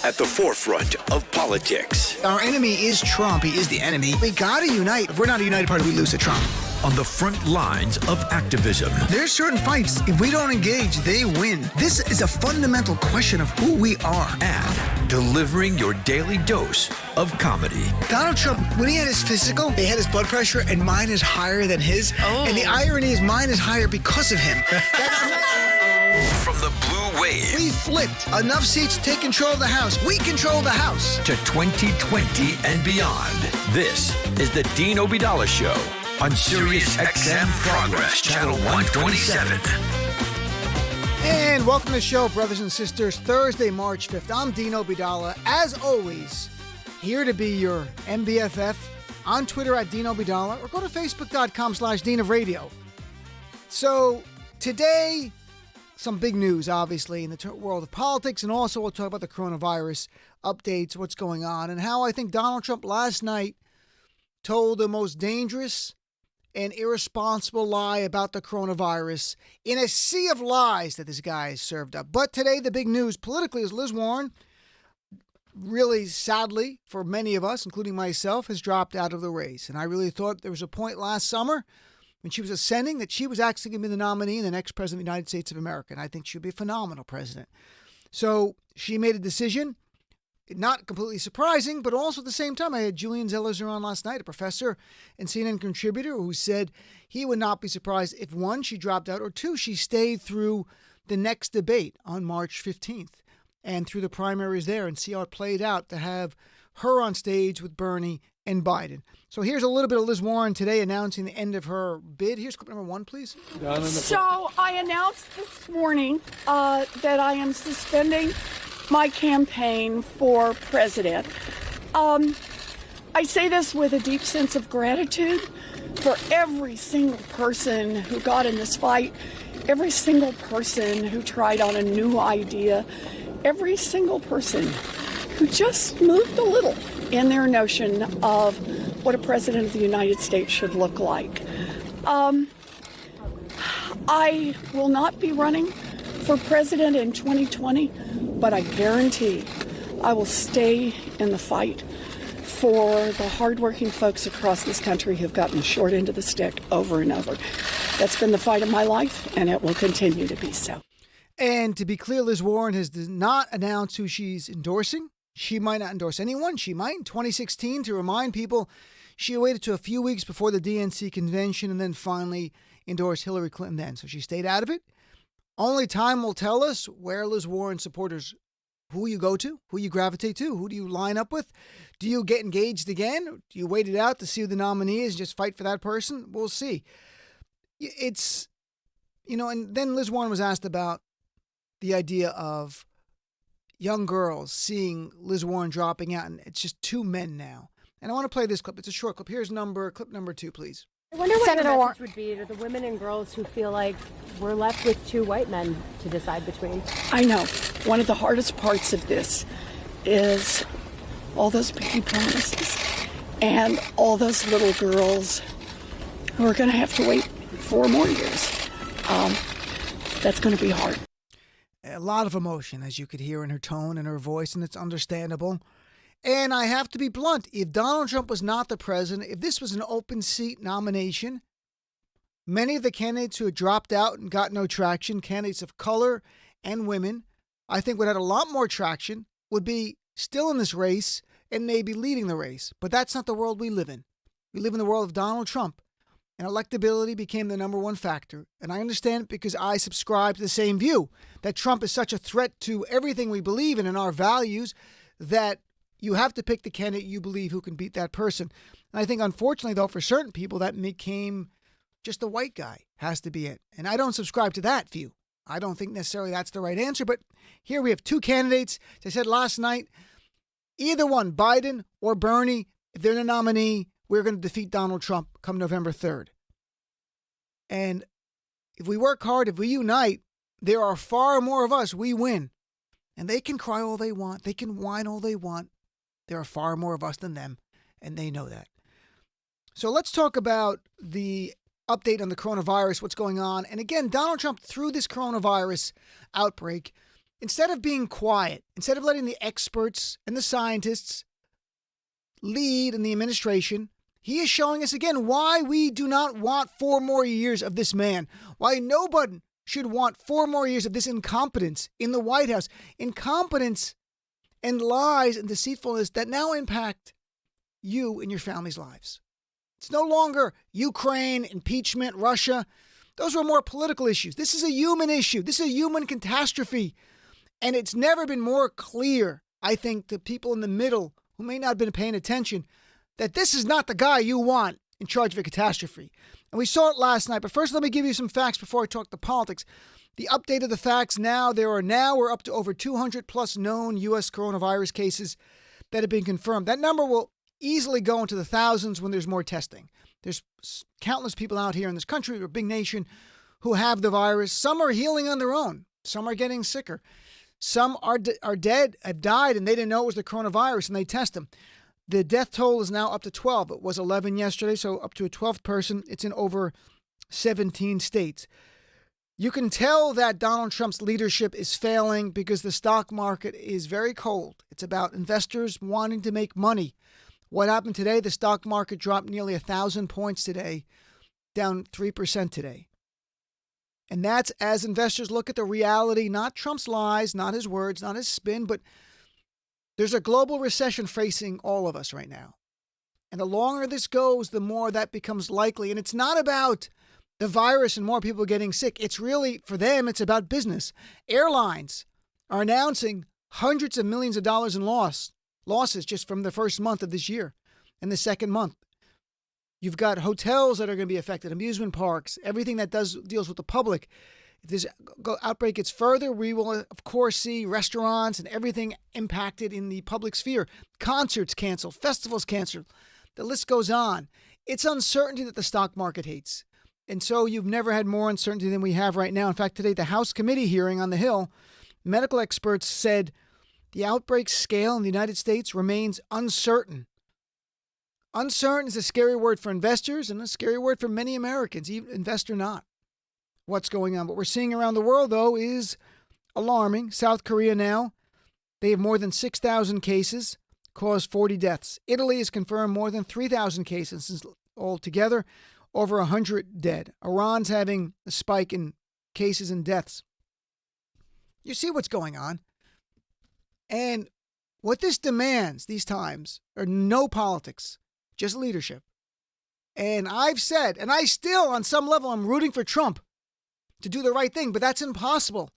at the forefront of politics. Our enemy is Trump. He is the enemy. We got to unite. If we're not a united party, we lose to Trump. On the front lines of activism. There's certain fights, if we don't engage, they win. This is a fundamental question of who we are. And delivering your daily dose of comedy. Donald Trump, when he had his physical, they had his blood pressure, and mine is higher than his. Oh. And the irony is mine is higher because of him. From the blue wave. We flipped. Enough seats to take control of the House. We control the House. To 2020 and beyond. This is the Dean Obeidallah Show on Sirius XM Progress, Channel 127. And welcome to the show, brothers and sisters. Thursday, March 5th. I'm Dean Obeidallah. As always, here to be your MBFF on Twitter at Dean Obeidallah, or go to Facebook.com/Dean of Radio. So today, some big news, obviously, in the world of politics, and also we'll talk about the coronavirus updates, what's going on, and how I think Donald Trump last night told the most dangerous and irresponsible lie about the coronavirus in a sea of lies that this guy has served up. But today, the big news politically is Liz Warren, really sadly for many of us, including myself, has dropped out of the race. And I really thought there was a point last summer when she was ascending that she was actually going to be the nominee and the next president of the United States of America. And I think she would be a phenomenal president. So she made a decision. Not completely surprising, but also at the same time, I had Julian Zelizer on last night, a professor and CNN contributor, who said he would not be surprised if, one, she dropped out, or two, she stayed through the next debate on March 15th and through the primaries there and see how it played out to have her on stage with Bernie and Biden. So here's a little bit of Liz Warren today announcing the end of her bid. Here's clip number one, please. So I announced this morning that I am suspending my campaign for president. I say this with a deep sense of gratitude for every single person who got in this fight, every single person who tried on a new idea, every single person who just moved a little in their notion of what a president of the United States should look like. I will not be running for president in 2020, but I guarantee I will stay in the fight for the hardworking folks across this country who've gotten the short end of the stick over and over. That's been the fight of my life, and it will continue to be so. And to be clear, Liz Warren has not announced who she's endorsing. She might not endorse anyone. She might. In 2016, to remind people, she waited to a few weeks before the DNC convention and then finally endorsed Hillary Clinton then. So she stayed out of it. Only time will tell us where Liz Warren supporters, who you go to, who you gravitate to, who do you line up with? Do you get engaged again? Do you wait it out to see who the nominee is and just fight for that person? We'll see. It's, and then Liz Warren was asked about the idea of young girls seeing Liz Warren dropping out, and it's just two men now. And I want to play this clip. It's a short clip. Here's clip number 2, please. I wonder what your message would be to the women and girls who feel like we're left with two white men to decide between. I know. One of the hardest parts of this is all those baby promises and all those little girls who are going to have to wait 4 more years. That's going to be hard. A lot of emotion, as you could hear in her tone and her voice, and it's understandable. And I have to be blunt. If Donald Trump was not the president, if this was an open seat nomination, many of the candidates who had dropped out and got no traction, candidates of color and women, I think would have had a lot more traction, would be still in this race and maybe leading the race. But that's not the world we live in. We live in the world of Donald Trump. And electability became the number one factor. And I understand it because I subscribe to the same view, that Trump is such a threat to everything we believe in and our values that you have to pick the candidate you believe who can beat that person. And I think, unfortunately, though, for certain people, that became just the white guy has to be it. And I don't subscribe to that view. I don't think necessarily that's the right answer. But here we have two candidates. As I said last night, either one, Biden or Bernie, if they're the nominee, we're going to defeat Donald Trump come November 3rd. And if we work hard, if we unite, there are far more of us, we win. And they can cry all they want. They can whine all they want. There are far more of us than them, and they know that. So let's talk about the update on the coronavirus, what's going on. And again, Donald Trump, through this coronavirus outbreak, instead of being quiet, instead of letting the experts and the scientists lead in the administration, he is showing us again why we do not want 4 more years of this man, why nobody should want 4 more years of this incompetence in the White House. Incompetence and lies and deceitfulness that now impact you and your family's lives. It's no longer Ukraine, impeachment, Russia. Those were more political issues. This is a human issue. This is a human catastrophe. And it's never been more clear, I think, to people in the middle who may not have been paying attention, that this is not the guy you want in charge of a catastrophe. And we saw it last night. But first, let me give you some facts before I talk the politics. The update of the facts now, we're up to over 200 plus known U.S. coronavirus cases that have been confirmed. That number will easily go into the thousands when there's more testing. There's countless people out here in this country, or big nation, who have the virus. Some are healing on their own. Some are getting sicker. Some are dead, have died, and they didn't know it was the coronavirus, and they test them. The death toll is now up to 12. It was 11 yesterday, so up to a 12th person. It's in over 17 states. You can tell that Donald Trump's leadership is failing because the stock market is very cold. It's about investors wanting to make money. What happened today? The stock market dropped nearly 1,000 points today, down 3% today. And that's as investors look at the reality, not Trump's lies, not his words, not his spin, but there's a global recession facing all of us right now. And the longer this goes, the more that becomes likely. And it's not about the virus and more people getting sick. It's really, for them, it's about business. Airlines are announcing hundreds of millions of dollars in losses just from the first month of this year and the second month. You've got hotels that are going to be affected, amusement parks, everything that deals with the public. If this outbreak gets further, we will, of course, see restaurants and everything impacted in the public sphere. Concerts canceled, festivals canceled. The list goes on. It's uncertainty that the stock market hates. And so you've never had more uncertainty than we have right now. In fact, today, the House committee hearing on the Hill, medical experts said the outbreak scale in the United States remains uncertain. Uncertain is a scary word for investors and a scary word for many Americans, even investor not. What's going on? What we're seeing around the world, though, is alarming. South Korea now, they have more than 6,000 cases, caused 40 deaths. Italy has confirmed more than 3,000 cases altogether, over 100 dead. Iran's having a spike in cases and deaths. You see what's going on. And what this demands these times are no politics, just leadership. And I've said, and I still, on some level, I'm rooting for Trump to do the right thing, but that's impossible.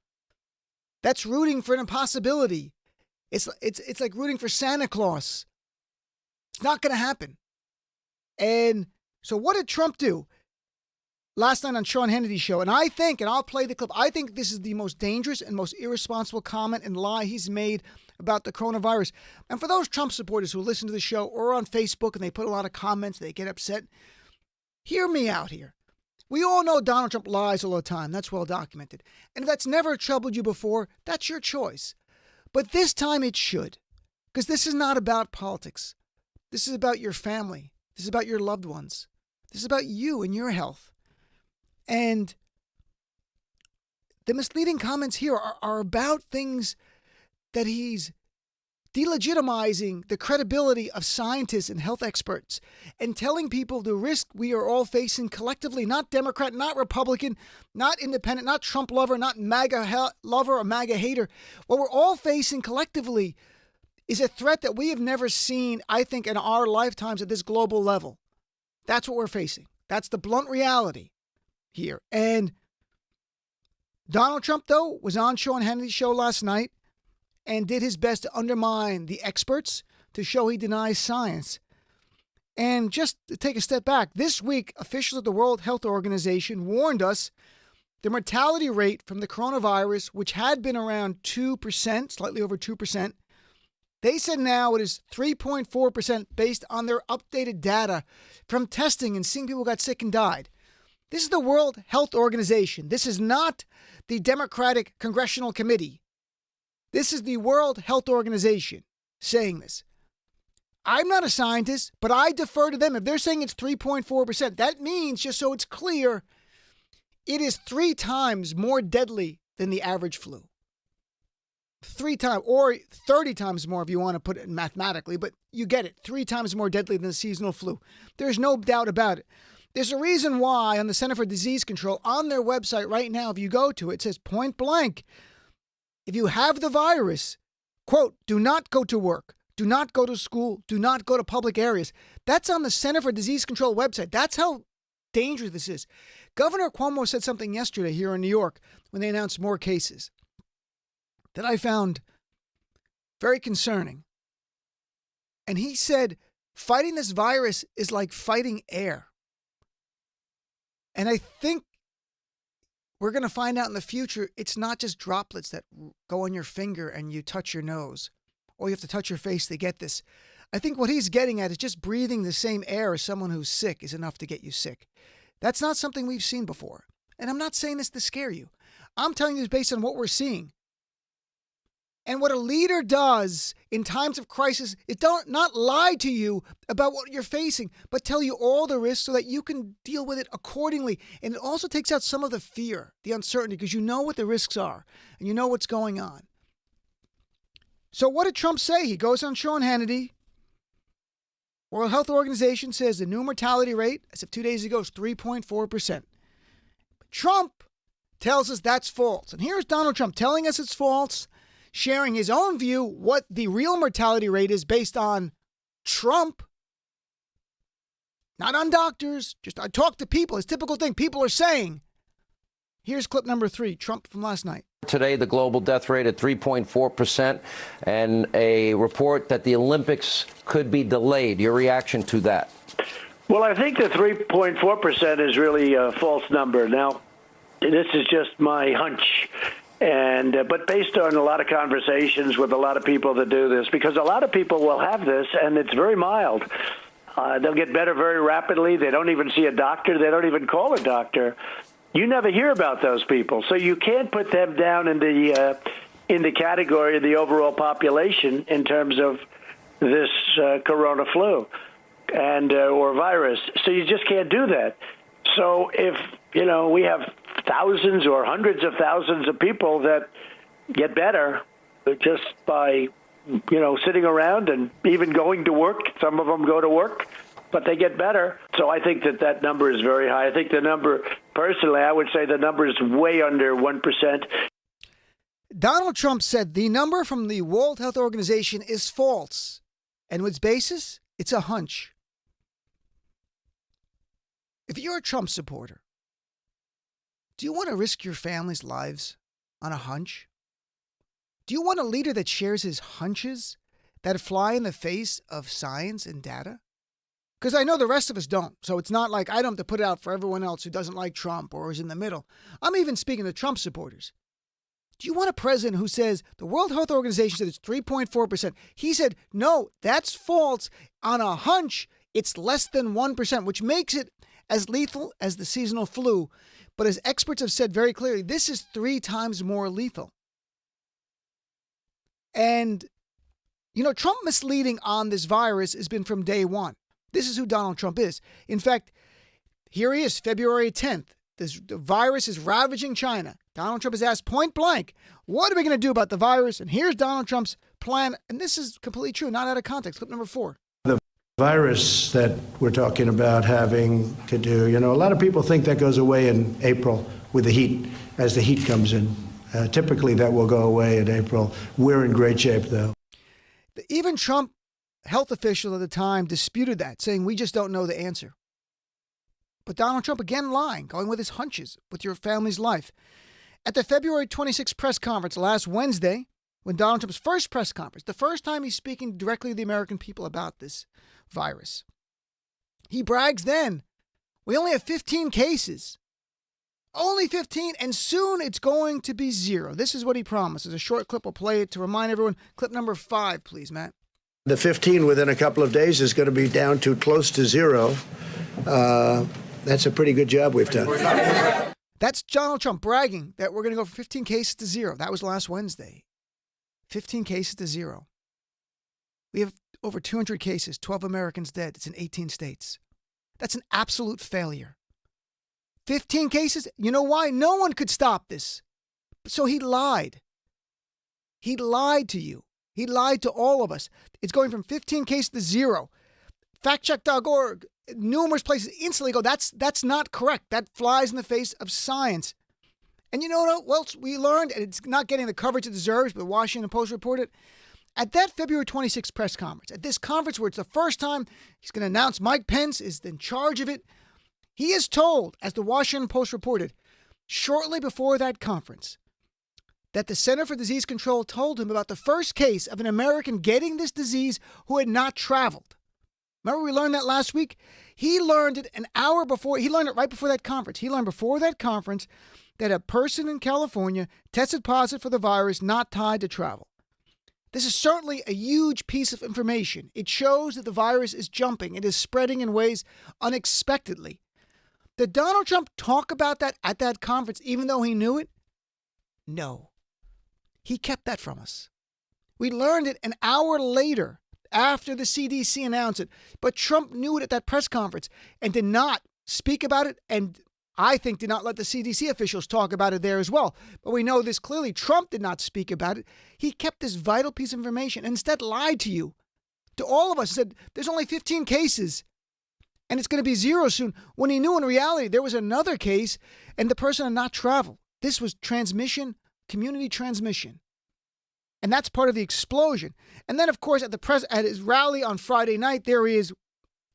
That's rooting for an impossibility. It's like rooting for Santa Claus. It's not going to happen. And so what did Trump do last night on Sean Hannity's show? And I think, and I'll play the clip, I think this is the most dangerous and most irresponsible comment and lie he's made about the coronavirus. And for those Trump supporters who listen to the show or on Facebook and they put a lot of comments, they get upset, hear me out here. We all know Donald Trump lies all the time. That's well documented. And if that's never troubled you before, that's your choice. But this time it should. Because this is not about politics. This is about your family. This is about your loved ones. This is about you and your health. And the misleading comments here are about things that he's delegitimizing the credibility of scientists and health experts and telling people the risk we are all facing collectively, not Democrat, not Republican, not independent, not Trump lover, not MAGA lover or MAGA hater. What we're all facing collectively is a threat that we have never seen, I think, in our lifetimes at this global level. That's what we're facing. That's the blunt reality here. And Donald Trump, though, was on Sean Hannity's show last night and did his best to undermine the experts to show he denies science. And just to take a step back, this week, officials at the World Health Organization warned us the mortality rate from the coronavirus, which had been around 2%, slightly over 2%, they said now it is 3.4% based on their updated data from testing and seeing people who got sick and died. This is the World Health Organization. This is not the Democratic Congressional Committee. This is the World Health Organization saying this. I'm not a scientist, but I defer to them. If they're saying it's 3.4%, that means, just so it's clear, it is 3 times more deadly than the average flu. 3 times or 30 times more if you want to put it mathematically, but you get it. 3 times more deadly than the seasonal flu. There's no doubt about it. There's a reason why on the Center for Disease Control, on their website right now, if you go to it, it says point blank, if you have the virus, quote, do not go to work, do not go to school, do not go to public areas. That's on the Center for Disease Control website. That's how dangerous this is. Governor Cuomo said something yesterday here in New York when they announced more cases that I found very concerning. And he said, fighting this virus is like fighting air. And I think we're going to find out in the future, it's not just droplets that go on your finger and you touch your nose, or you have to touch your face to get this. I think what he's getting at is just breathing the same air as someone who's sick is enough to get you sick. That's not something we've seen before. And I'm not saying this to scare you. I'm telling you this based on what we're seeing. And what a leader does in times of crisis is not lie to you about what you're facing, but tell you all the risks so that you can deal with it accordingly. And it also takes out some of the fear, the uncertainty, because you know what the risks are and you know what's going on. So what did Trump say? He goes on Sean Hannity. World Health Organization says the new mortality rate, as of 2 days ago, is 3.4%. But Trump tells us that's false. And here's Donald Trump telling us it's false, sharing his own view, what the real mortality rate is based on Trump, not on doctors. Just I talk to people. It's a typical thing people are saying. Here's clip number 3, Trump from last night. Today, the global death rate at 3.4% and a report that the Olympics could be delayed. Your reaction to that? Well, I think the 3.4% is really a false number. Now, this is just my hunch. But based on a lot of conversations with a lot of people that do this, because a lot of people will have this and it's very mild. They'll get better very rapidly. They don't even see a doctor. They don't even call a doctor. You never hear about those people. So you can't put them down in the category of the overall population in terms of this corona flu and or virus. So you just can't do that. So if, we have thousands or hundreds of thousands of people that get better just by, sitting around and even going to work. Some of them go to work, but they get better. So I think that number is very high. I think the number, personally, I would say the number is way under 1%. Donald Trump said the number from the World Health Organization is false. And with its basis, it's a hunch. If you're a Trump supporter, do you want to risk your family's lives on a hunch? Do you want a leader that shares his hunches that fly in the face of science and data? Because I know the rest of us don't. So it's not like I don't have to put it out for everyone else who doesn't like Trump or is in the middle. I'm even speaking to Trump supporters. Do you want a president who says the World Health Organization said it's 3.4%? He said, no, that's false. On a hunch, it's less than 1%, which makes it as lethal as the seasonal flu. But as experts have said very clearly, this is 3 times more lethal. And, Trump misleading on this virus has been from day one. This is who Donald Trump is. In fact, here he is, February 10th. The virus is ravaging China. Donald Trump is asked point blank, what are we going to do about the virus? And here's Donald Trump's plan. And this is completely true, not out of context. Clip number 4. The virus that we're talking about having to do, a lot of people think that goes away in April with the heat, as the heat comes in. Typically, that will go away in April. We're in great shape, though. Even Trump health official at the time disputed that, saying we just don't know the answer. But Donald Trump again lying, going with his hunches with your family's life. At the February 26th press conference last Wednesday, when Donald Trump's first press conference, the first time he's speaking directly to the American people about this virus, he brags then, we only have 15 cases. Only 15, and soon it's going to be 0. This is what he promises. A short clip, we'll play it to remind everyone. Clip number 5, please, Matt. The 15 within a couple of days is going to be down to close to 0. That's a pretty good job we've done. That's Donald Trump bragging that we're going to go from 15 cases to 0. That was last Wednesday. 15 cases to 0. We have over 200 cases, 12 Americans dead. It's in 18 states. That's an absolute failure. 15 cases? You know why? No one could stop this. So he lied. He lied to you. He lied to all of us. It's going from 15 cases to 0. Factcheck.org, numerous places instantly go, that's not correct. That flies in the face of science. And you know what else we learned? And it's not getting the coverage it deserves, but the Washington Post reported. At that February 26th press conference, at this conference where it's the first time he's going to announce Mike Pence is in charge of it, he is told, as the Washington Post reported, shortly before that conference, that the Center for Disease Control told him about the first case of an American getting this disease who had not traveled. Remember we learned that last week? He learned it an hour before. He learned it right before that conference. He learned before that conference that a person in California tested positive for the virus not tied to travel. This is certainly a huge piece of information. It shows that the virus is jumping. It is spreading in ways unexpectedly. Did Donald Trump talk about that at that conference, even though he knew it? No. He kept that from us. We learned it an hour later after the CDC announced it. But Trump knew it at that press conference and did not speak about it, and I think did not let the CDC officials talk about it there as well. But we know this clearly. Trump did not speak about it. He kept this vital piece of information and instead lied to you, to all of us, said there's only 15 cases and it's going to be 0 soon, when he knew in reality there was another case and the person had not traveled. This was transmission, community transmission. And that's part of the explosion. And then, of course, at his rally on Friday night, there he is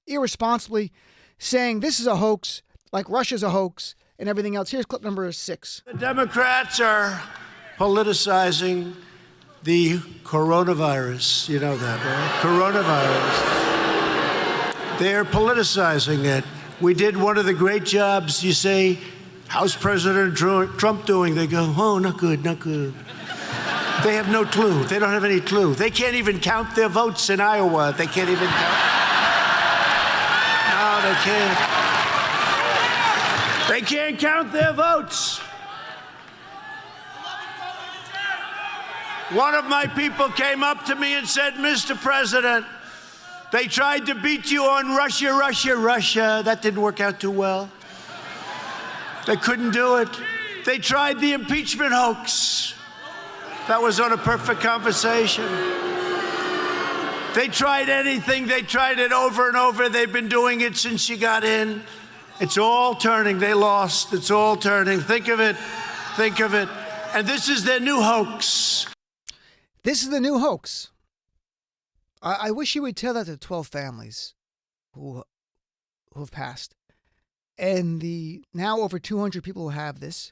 irresponsibly saying this is a hoax, like Russia's a hoax and everything else. Here's clip number 6. The Democrats are politicizing the coronavirus. You know that, right? Coronavirus. They're politicizing it. We did one of the great jobs. You say, how's President Trump doing? They go, oh, not good, not good. They have no clue. They don't have any clue. They can't even count their votes in Iowa. They can't even count. No, they can't. They can't count their votes. One of my people came up to me and said, Mr. President, they tried to beat you on Russia. That didn't work out too well. They couldn't do it. They tried the impeachment hoax. That was on a perfect conversation. They tried anything. They tried it over and over. They've been doing it since you got in. It's all turning. They lost. It's all turning. Think of it. Think of it. And this is their new hoax. This is the new hoax. I wish you would tell that to 12 families who have passed. And the now over 200 people who have this.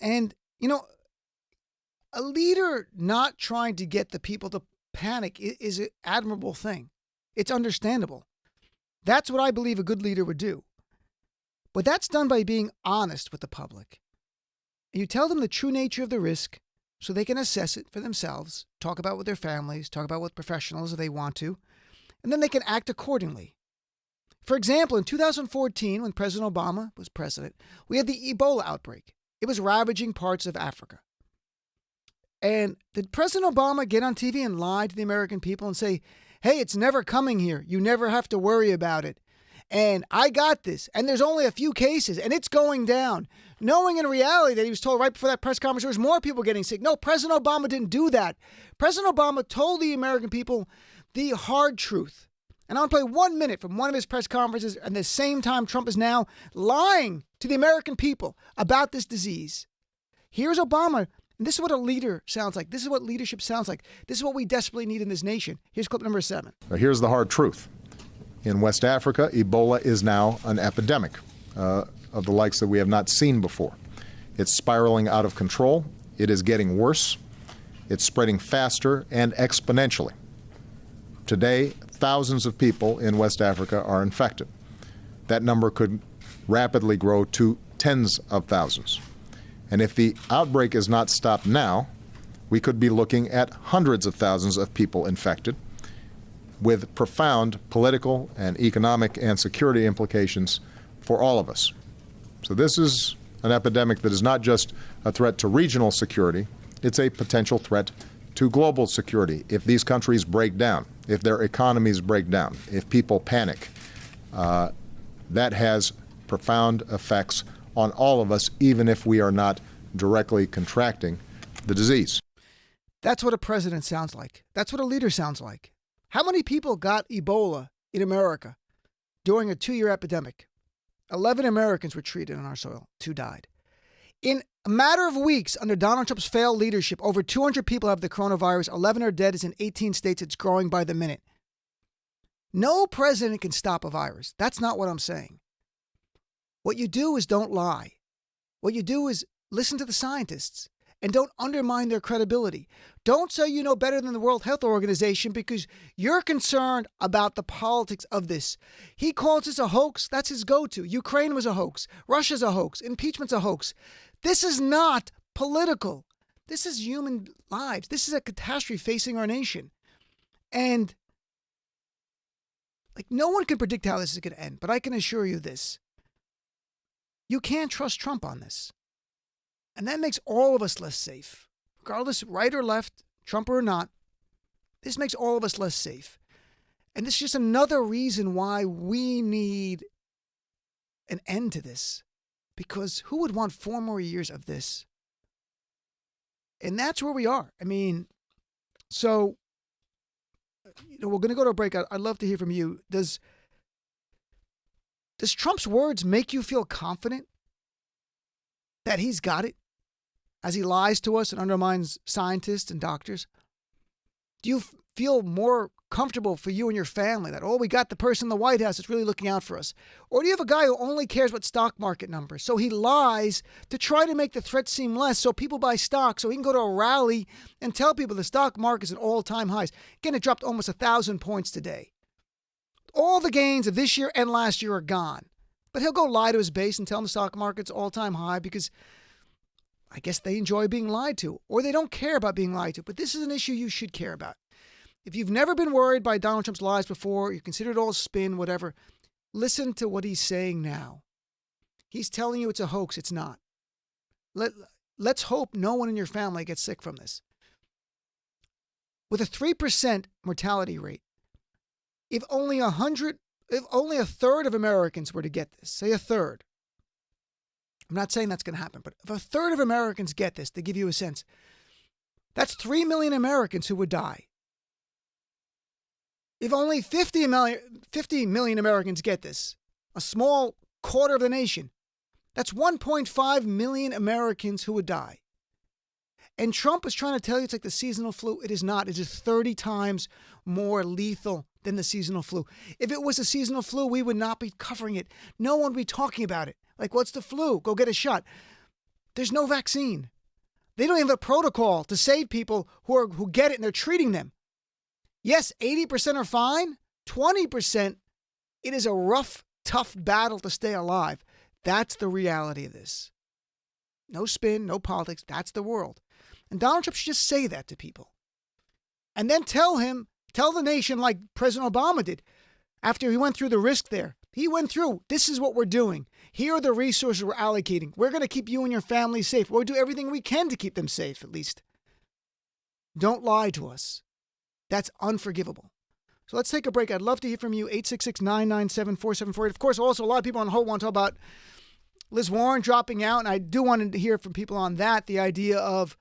And, you know, a leader not trying to get the people to panic is an admirable thing. It's understandable. That's what I believe a good leader would do. But that's done by being honest with the public. And you tell them the true nature of the risk so they can assess it for themselves, talk about it with their families, talk about it with professionals if they want to, and then they can act accordingly. For example, in 2014, when President Obama was president, we had the Ebola outbreak. It was ravaging parts of Africa. And did President Obama get on TV and lie to the American people and say, hey, it's never coming here. You never have to worry about it. And I got this. And there's only a few cases and it's going down. Knowing in reality that he was told right before that press conference there was more people getting sick. No, President Obama didn't do that. President Obama told the American people the hard truth. And I want to play 1 minute from one of his press conferences. And at the same time, Trump is now lying to the American people about this disease. Here's Obama. And this is what a leader sounds like. This is what leadership sounds like. This is what we desperately need in this nation. Here's clip number 7. Now here's the hard truth. In West Africa, Ebola is now an epidemic of the likes that we have not seen before. It's spiraling out of control. It is getting worse. It's spreading faster and exponentially. Today, thousands of people in West Africa are infected. That number could rapidly grow to tens of thousands. And if the outbreak is not stopped now, we could be looking at hundreds of thousands of people infected with profound political and economic and security implications for all of us. So this is an epidemic that is not just a threat to regional security, it's a potential threat to global security. If these countries break down, if their economies break down, if people panic, that has profound effects on all of us, even if we are not directly contracting the disease. That's what a president sounds like. That's what a leader sounds like. How many people got Ebola in America during a 2-year epidemic? 11 Americans were treated on our soil. 2 died. In a matter of weeks, under Donald Trump's failed leadership, over 200 people have the coronavirus. 11 are dead. It's in 18 states. It's growing by the minute. No president can stop a virus. That's not what I'm saying. What you do is don't lie. What you do is listen to the scientists and don't undermine their credibility. Don't say you know better than the World Health Organization because you're concerned about the politics of this. He calls this a hoax. That's his go-to. Ukraine was a hoax. Russia's a hoax. Impeachment's a hoax. This is not political. This is human lives. This is a catastrophe facing our nation. And no one can predict how this is going to end, but I can assure you this. You can't trust Trump on this. And that makes all of us less safe. Regardless, right or left, Trump or not, this makes all of us less safe. And this is just another reason why we need an end to this. Because who would want 4 more years of this? And that's where we are. I mean, so, we're going to go to a break. I'd love to hear from you. Does Trump's words make you feel confident that he's got it as he lies to us and undermines scientists and doctors? Do you feel more comfortable for you and your family that, we got the person in the White House that's really looking out for us? Or do you have a guy who only cares about stock market numbers? So he lies to try to make the threat seem less so people buy stock so he can go to a rally and tell people the stock market's at all-time highs. Again, it dropped almost 1,000 points today. All the gains of this year and last year are gone. But he'll go lie to his base and tell them the stock market's all-time high because I guess they enjoy being lied to, or they don't care about being lied to. But this is an issue you should care about. If you've never been worried by Donald Trump's lies before, you consider it all spin, whatever, listen to what he's saying now. He's telling you it's a hoax. It's not. Let's hope no one in your family gets sick from this. With a 3% mortality rate, if only a third of Americans were to get this, say a third, I'm not saying that's going to happen, but if a third of Americans get this, to give you a sense, that's 3 million Americans who would die. If only 50 million Americans get this, a small quarter of the nation, that's 1.5 million Americans who would die. And Trump is trying to tell you it's like the seasonal flu. It is not. It is 30 times more lethal than the seasonal flu. If it was a seasonal flu, we would not be covering it. No one would be talking about it. Like, what's the flu? Go get a shot. There's no vaccine. They don't even have a protocol to save people who get it and they're treating them. Yes, 80% are fine. 20%, it is a rough, tough battle to stay alive. That's the reality of this. No spin, no politics. That's the world. And Donald Trump should just say that to people. And then tell the nation like President Obama did after he went through the risk there. He went through, this is what we're doing. Here are the resources we're allocating. We're going to keep you and your family safe. We'll do everything we can to keep them safe, at least. Don't lie to us. That's unforgivable. So let's take a break. I'd love to hear from you, 866-997-4748. Of course, also a lot of people on hold want to talk about Liz Warren dropping out, and I do want to hear from people on that, the idea of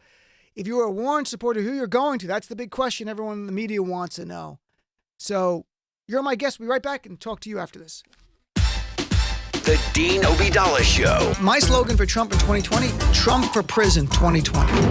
if you're a Warren supporter, who you're going to. That's the big question everyone in the media wants to know. So you're my guest. We'll be right back and talk to you after this. The Dean Obeidallah Show. My slogan for Trump in 2020, Trump for prison 2020.